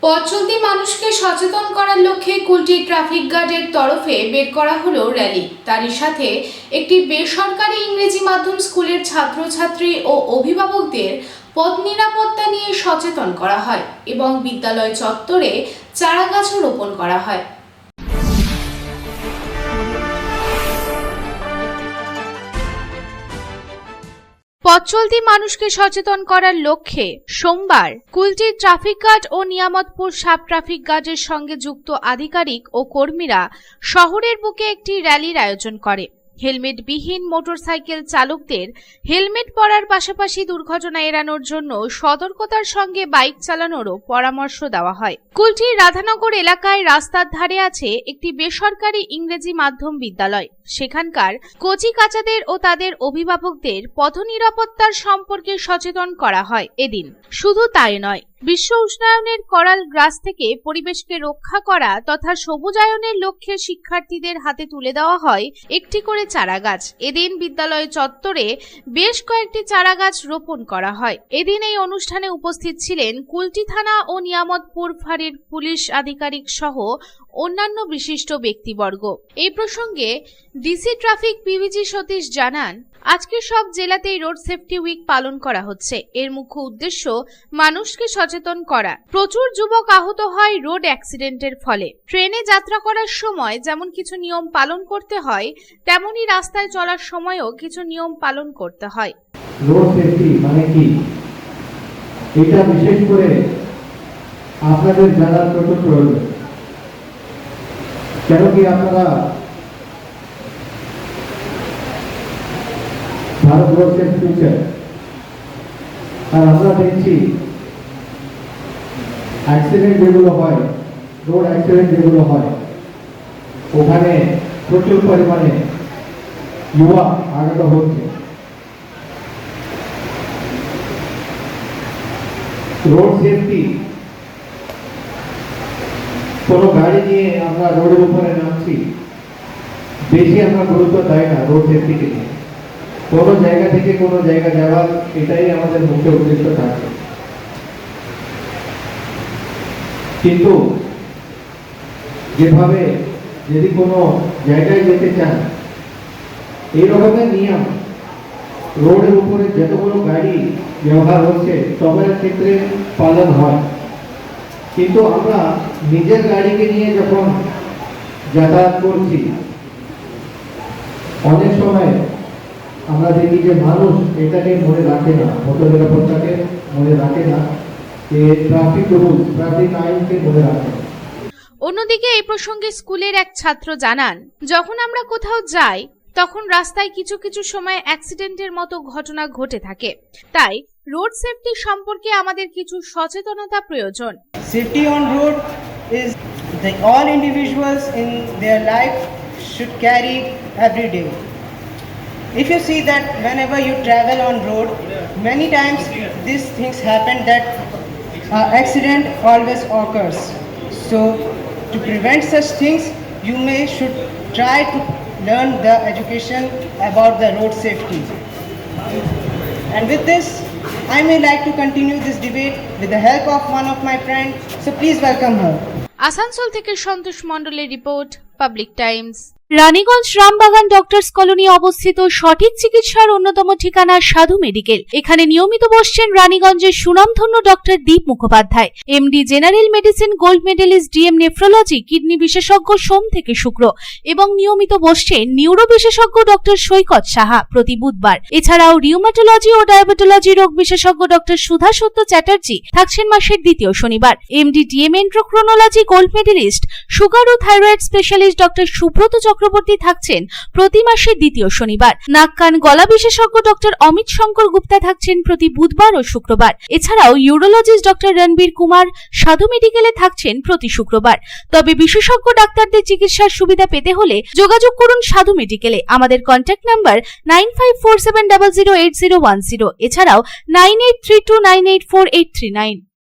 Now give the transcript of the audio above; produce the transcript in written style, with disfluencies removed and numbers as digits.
পথ চলতি মানুষকে সচেতন করার লক্ষ্যে কুলটি ট্রাফিক গার্ডের তরফে বের করা হলো র্যালি। তারই সাথে একটি বেসরকারি ইংরেজি মাধ্যম স্কুলের ছাত্রছাত্রী ও অভিভাবকদের পথ নিরাপত্তা নিয়ে সচেতন করা হয় এবং বিদ্যালয় চত্বরে চারাগাছও রোপণ করা হয়। পথ চলতি মানুষকে সচেতন করার লক্ষ্যে সোমবার কুলটির ট্রাফিক গার্ড ও নিয়ামতপুর সাব ট্রাফিক গার্ডের সঙ্গে যুক্ত আধিকারিক ও কর্মীরা শহরের বুকে একটি র্যালির আয়োজন করে। হেলমেটবিহীন মোটরসাইকেল চালকদের হেলমেট পরার পাশাপাশি দুর্ঘটনা এড়ানোর জন্য সতর্কতার সঙ্গে বাইক চালানোরও পরামর্শ দেওয়া হয়। কুলটির রাধানগর এলাকায় রাস্তার ধারে আছে একটি বেসরকারি ইংরেজি মাধ্যম বিদ্যালয়। সেখানকার কচি কাচাদের ও তাদের অভিভাবকদের পথ নিরাপত্তার সম্পর্কে সচেতন করা হয় এদিন। শুধু তাই নয়, বিশ্ব উষ্ণায়নের করাল গ্রাস থেকে পরিবেশকে রক্ষা করা তথা সবুজায়নের লক্ষ্যে শিক্ষার্থীদের হাতে তুলে দেওয়া হয় একটি করে চারাগাছ। এদিন বিদ্যালয় চত্বরে বেশ কয়েকটি চারাগাছ রোপণ করা হয়। এদিন এই অনুষ্ঠানে উপস্থিত ছিলেন কুলটি থানা ও নিয়ামতপুর ফাঁড়ির পুলিশ আধিকারিক সহ অন্যান্য বিশিষ্ট ব্যক্তিবর্গ। এই প্রসঙ্গে ডিসি ট্রাফিক পিভিজি সতীশ জানান, আজকে সব জেলাতেই রোড সেফটি উইক পালন করা হচ্ছে। এর মুখ্য উদ্দেশ্য মানুষকে সচেতন করা। প্রচুর যুবক আহত হয় রোড অ্যাক্সিডেন্টের ফলে। ট্রেনে যাত্রা করার সময় যেমন কিছু নিয়ম পালন করতে হয়, তেমনি রাস্তায় চলার সময়ও কিছু নিয়ম পালন করতে হয়। রোড সেফটি মানে কি, এটা বিশেষ করে আপনাদের জানার প্রচুর প্রয়োজন। কেন কি আপনারা ভারতবর্ষের ফিউচার, আর আমরা দেখছি অ্যাক্সিডেন্ট যেগুলো হয়, রোড অ্যাক্সিডেন্ট যেগুলো হয়, ওখানে প্রচুর পরিমাণে যুবা আগত হচ্ছে। রোড সেফটি, কোনো গাড়ি নিয়ে আমরা রোডের উপরে নামছি, বেশি আমরা গুরুত্ব দেয় না রোড সেফটিকে নিয়ে। কোনো জায়গা থেকে কোনো জায়গা যাওয়ার এটাই আমাদের মুখ্য উদ্দেশ্য থাকে। কিন্তু যেভাবে যদি কোনো জায়গায় যেতে চান, এই রকমের নিয়ম রোডের উপরে যতগুলো গাড়ি ব্যবহার হচ্ছে সবার ক্ষেত্রে পালন হয়। কিন্তু আমরা নিজের গাড়িকে নিয়ে যখন যাতায়াত করছি, অনেক সময় আমরা দেখি যে মানুষ এটাকে মনে রাখে না, পথ নিরাপত্তাকে মনে রাখে না, যে ট্রাফিক রুল, ট্রাফিক আইনকে মনে রাখে। অন্যদিকে এই প্রসঙ্গে স্কুলের এক ছাত্র জানান, যখন আমরা কোথাও যাই তখন রাস্তায় কিছু কিছু সময় অ্যাক্সিডেন্টের মতো ঘটনা ঘটে থাকে। তাই রোড সেফটি সম্পর্কে আমাদের কিছু সচেতনতা প্রয়োজন। Safety on road is that all individuals in their life should carry every day. If you see that whenever you travel on road, many times these things happen that accident always occurs. So to prevent such things, you should try to learn the education about the road safety. And with this, I may like to continue this debate with the help of one of my friends. So please welcome her. Asansol থেকে সন্তোষ মণ্ডলের report, public Times. Raniganj Rambagan doctors colony অবস্থিত সঠিক চিকিৎসার অন্যতম ঠিকানা সাধু medical. এখানে নিয়মিত বসছেন রানীগঞ্জের সুনামধন্য doctor Deep Mukhopadhyay, MD general medicine, gold medalist, DM nephrology, kidney বিশেষজ্ঞ সোম থেকে শুক্র, এবং নিয়মিত বসছেন নিউরো বিশেষজ্ঞ ডক্টর সৈকত সাহা প্রতি বুধবার। এছাড়াও রিউমাটোলজি ও ডায়াবেটোলজি রোগ বিশেষজ্ঞ ডক্টর সুধা সত্য চ্যাটার্জি থাকছেন মাসের দ্বিতীয় শনিবার। MD DM endocrinology, gold medalist, sugar ও thyroid specialist doctor Subrata Chakraborty থাকছেন প্রতি মাসের দ্বিতীয় শনিবার। নাক কান গলা বিশেষজ্ঞ ডক্টর অমিত শঙ্কর গুপ্তা থাকছেন প্রতি বুধবার ও শুক্রবার। এছাড়াও ইউরোলজিস্ট ডক্টর রণবীর কুমার সাধু মেডিকেলে থাকছেন প্রতি শুক্রবার। তবে বিশেষজ্ঞ ডাক্তারদের চিকিৎসার সুবিধা পেতে হলে যোগাযোগ করুন সাধু মেডিকেলে। আমাদের কন্ট্যাক্ট নাম্বার 9547008010, এছাড়াও 9832984839।